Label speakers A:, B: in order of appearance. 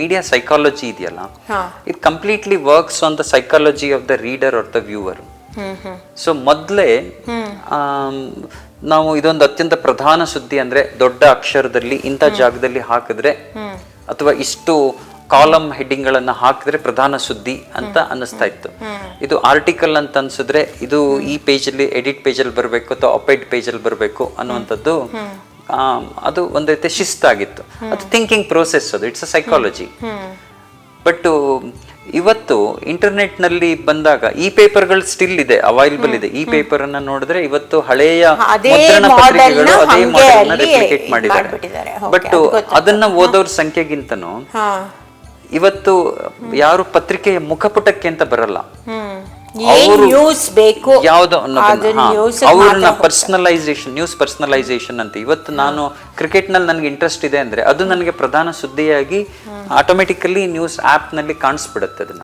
A: Media psychology ಇದೆಯಲ್ಲ,
B: ಹಾ
A: it completely works on the psychology of the reader or the viewer. So ಮೊದಲೇ ನಾವು ಇದೊಂದು ಅತ್ಯಂತ ಪ್ರಧಾನ ಸುದ್ದಿ ಅಂದ್ರೆ ದೊಡ್ಡ ಅಕ್ಷರದಲ್ಲಿ ಇಂಥ ಜಾಗದಲ್ಲಿ ಹಾಕಿದ್ರೆ ಅಥವಾ ಇಷ್ಟು ಕಾಲಮ್ ಹೆಡ್ಡಿಂಗ್ ಗಳನ್ನ ಹಾಕಿದ್ರೆ ಪ್ರಧಾನ ಸುದ್ದಿ ಅಂತ ಅನ್ನಿಸ್ತಾ ಇತ್ತು. ಇದು ಆರ್ಟಿಕಲ್ ಅಂತ ಅನ್ಸಿದ್ರೆ ಇದು ಈ ಪೇಜ್ ಅಲ್ಲಿ ಎಡಿಟ್ ಪೇಜ್ ಅಲ್ಲಿ ಬರಬೇಕು ಅಥವಾ ಅಪೈಡ್ ಪೇಜ್ ಅಲ್ಲಿ ಬರಬೇಕು ಅನ್ನುವಂಥದ್ದು ಅದು ಒಂದ್ ರೀತಿ ಶಿಸ್ತಾಗಿತ್ತು. ಅದು ಥಿಂಕಿಂಗ್ ಪ್ರೋಸೆಸ್, ಅದು ಇಟ್ಸ್ ಅ ಸೈಕಾಲಜಿ. ಬಟ್ ಇವತ್ತು ಇಂಟರ್ನೆಟ್ ನಲ್ಲಿ ಬಂದಾಗ ಈ ಪೇಪರ್ಗಳು ಸ್ಟಿಲ್ ಇದೆ, ಅವೈಲಬಲ್ ಇದೆ. ಈ ಪೇಪರ್ ಅನ್ನ ನೋಡಿದ್ರೆ ಇವತ್ತು ಹಳೆಯ ಮುದ್ರಣ ಪತ್ರಿಕೆಗಳು ಅದೇ ಮಾಡೆಲ್ ರೆಪ್ಲಿಕೇಟ್ ಮಾಡಿದ್ದಾರೆ. ಬಟ್ ಅದನ್ನ ಓದೋರ್ ಸಂಖ್ಯೆಗಿಂತನೂ ಇವತ್ತು ಯಾರು ಪತ್ರಿಕೆಯ ಮುಖಪುಟಕ್ಕೆ ಅಂತ ಬರಲ್ಲ, ಯಾವ್ದೋ ಅವ್ರನ್ನ ಪರ್ಸನಲೈಸೇಷನ್, ನ್ಯೂಸ್ ಪರ್ಸನಲೈಸೇಷನ್ ಅಂತ. ಇವತ್ತು ನಾನು ಕ್ರಿಕೆಟ್ ನಲ್ಲಿ ನನ್ಗೆ ಇಂಟ್ರೆಸ್ಟ್ ಇದೆ ಅಂದ್ರೆ ಅದು ನನಗೆ ಪ್ರಧಾನ ಸುದ್ದಿಯಾಗಿ ಆಟೋಮೆಟಿಕಲಿ ನ್ಯೂಸ್ ಆಪ್ ನಲ್ಲಿ ಕಾಣಿಸ್ಬಿಡುತ್ತೆ ಅದನ್ನ.